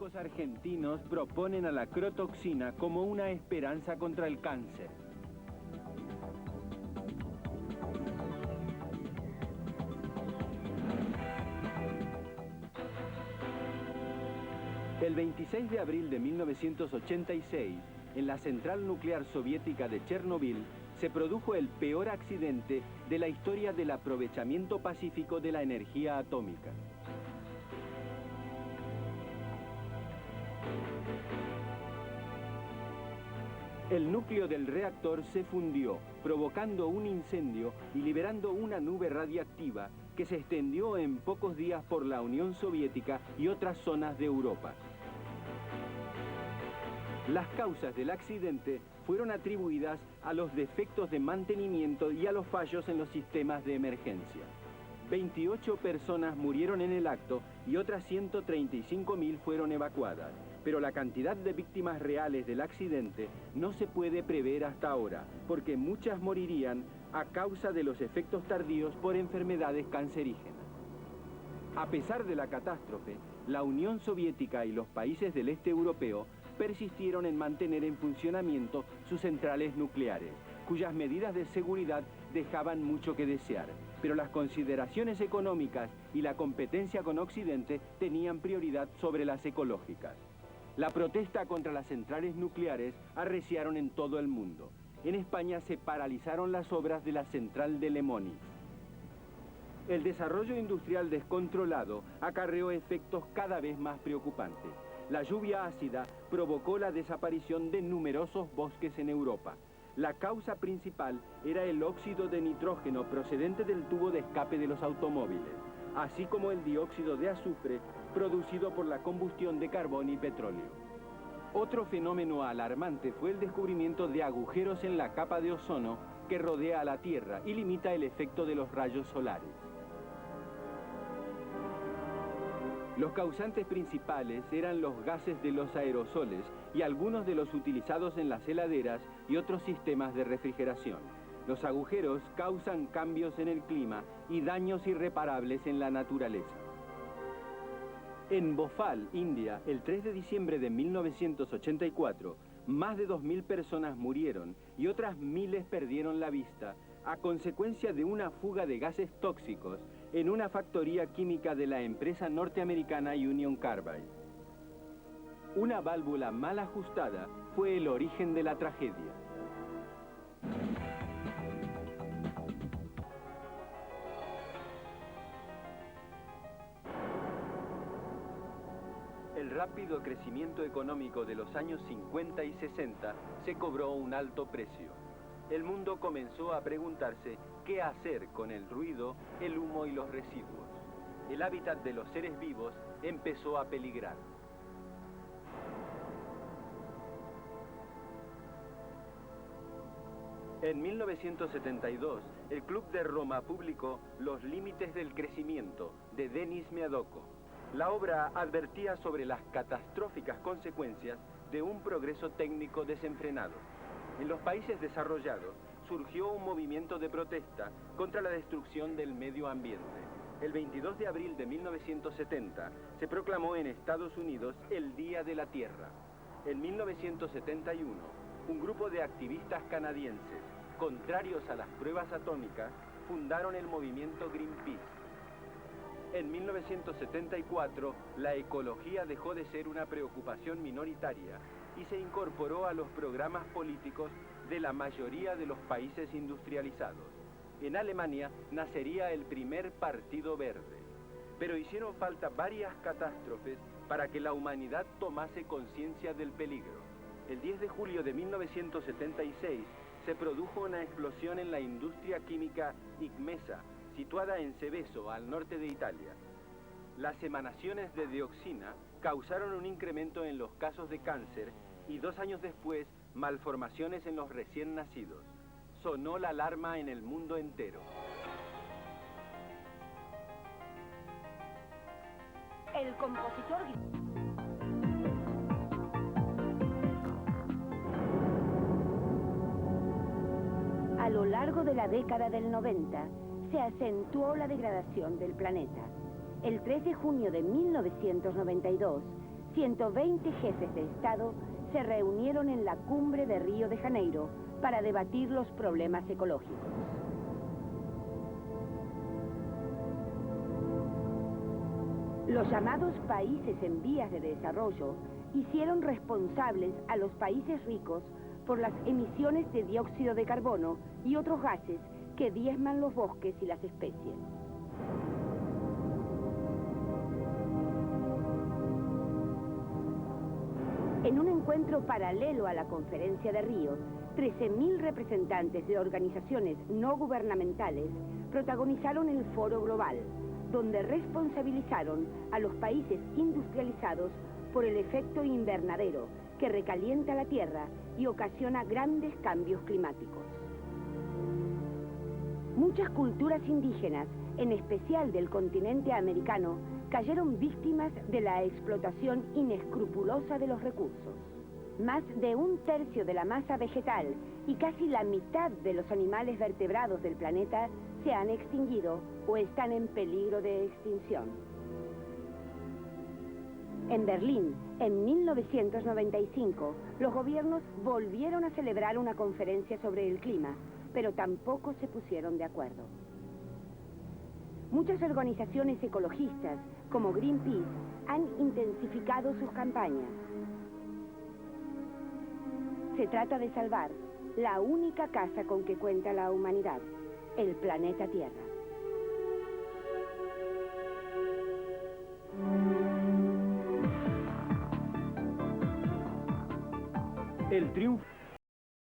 Los argentinos proponen a la crotoxina como una esperanza contra el cáncer. El 26 de abril de 1986, en la central nuclear soviética de Chernobyl, se produjo el peor accidente de la historia del aprovechamiento pacífico de la energía atómica. El núcleo del reactor se fundió, provocando un incendio y liberando una nube radiactiva que se extendió en pocos días por la Unión Soviética y otras zonas de Europa. Las causas del accidente fueron atribuidas a los defectos de mantenimiento y a los fallos en los sistemas de emergencia. 28 personas murieron en el acto y otras 135.000 fueron evacuadas. Pero la cantidad de víctimas reales del accidente no se puede prever hasta ahora, porque muchas morirían a causa de los efectos tardíos por enfermedades cancerígenas. A pesar de la catástrofe, la Unión Soviética y los países del este europeo persistieron en mantener en funcionamiento sus centrales nucleares, cuyas medidas de seguridad dejaban mucho que desear. Pero las consideraciones económicas y la competencia con Occidente tenían prioridad sobre las ecológicas. La protesta contra las centrales nucleares arreciaron en todo el mundo. En España se paralizaron las obras de la central de Lemoniz. El desarrollo industrial descontrolado acarreó efectos cada vez más preocupantes. La lluvia ácida provocó la desaparición de numerosos bosques en Europa. La causa principal era el óxido de nitrógeno procedente del tubo de escape de los automóviles, así como el dióxido de azufre producido por la combustión de carbón y petróleo. Otro fenómeno alarmante fue el descubrimiento de agujeros en la capa de ozono que rodea a la Tierra y limita el efecto de los rayos solares. Los causantes principales eran los gases de los aerosoles y algunos de los utilizados en las heladeras y otros sistemas de refrigeración. Los agujeros causan cambios en el clima y daños irreparables en la naturaleza. En Bhopal, India, el 3 de diciembre de 1984, más de 2.000 personas murieron y otras miles perdieron la vista a consecuencia de una fuga de gases tóxicos en una factoría química de la empresa norteamericana Union Carbide. Una válvula mal ajustada fue el origen de la tragedia. El rápido crecimiento económico de los años 50 y 60 se cobró un alto precio. El mundo comenzó a preguntarse qué hacer con el ruido, el humo y los residuos. El hábitat de los seres vivos empezó a peligrar. En 1972, el Club de Roma publicó Los límites del crecimiento, de Denis Miadoko. La obra advertía sobre las catastróficas consecuencias de un progreso técnico desenfrenado. En los países desarrollados surgió un movimiento de protesta contra la destrucción del medio ambiente. El 22 de abril de 1970 se proclamó en Estados Unidos el Día de la Tierra. En 1971, un grupo de activistas canadienses, contrarios a las pruebas atómicas, fundaron el movimiento Greenpeace. En 1974, la ecología dejó de ser una preocupación minoritaria y se incorporó a los programas políticos de la mayoría de los países industrializados. En Alemania nacería el primer Partido Verde. Pero hicieron falta varias catástrofes para que la humanidad tomase conciencia del peligro. El 10 de julio de 1976 se produjo una explosión en la industria química Igmesa, situada en Seveso, al norte de Italia. Las emanaciones de dioxina causaron un incremento en los casos de cáncer y 2 años después, malformaciones en los recién nacidos. Sonó la alarma en el mundo entero. El compositor... A lo largo de la década del 90, se acentuó la degradación del planeta. El 3 de junio de 1992, 120 jefes de Estado se reunieron en la cumbre de Río de Janeiro para debatir los problemas ecológicos. Los llamados países en vías de desarrollo hicieron responsables a los países ricos por las emisiones de dióxido de carbono y otros gases que diezman los bosques y las especies. En un encuentro paralelo a la Conferencia de Río, 13.000 representantes de organizaciones no gubernamentales protagonizaron el Foro Global, donde responsabilizaron a los países industrializados por el efecto invernadero que recalienta la Tierra y ocasiona grandes cambios climáticos. Muchas culturas indígenas, en especial del continente americano, cayeron víctimas de la explotación inescrupulosa de los recursos. Más de un tercio de la masa vegetal y casi la mitad de los animales vertebrados del planeta se han extinguido o están en peligro de extinción. En Berlín, en 1995, los gobiernos volvieron a celebrar una conferencia sobre el clima, pero tampoco se pusieron de acuerdo. Muchas organizaciones ecologistas, como Greenpeace, han intensificado sus campañas. Se trata de salvar la única casa con que cuenta la humanidad, el planeta Tierra. El triunfo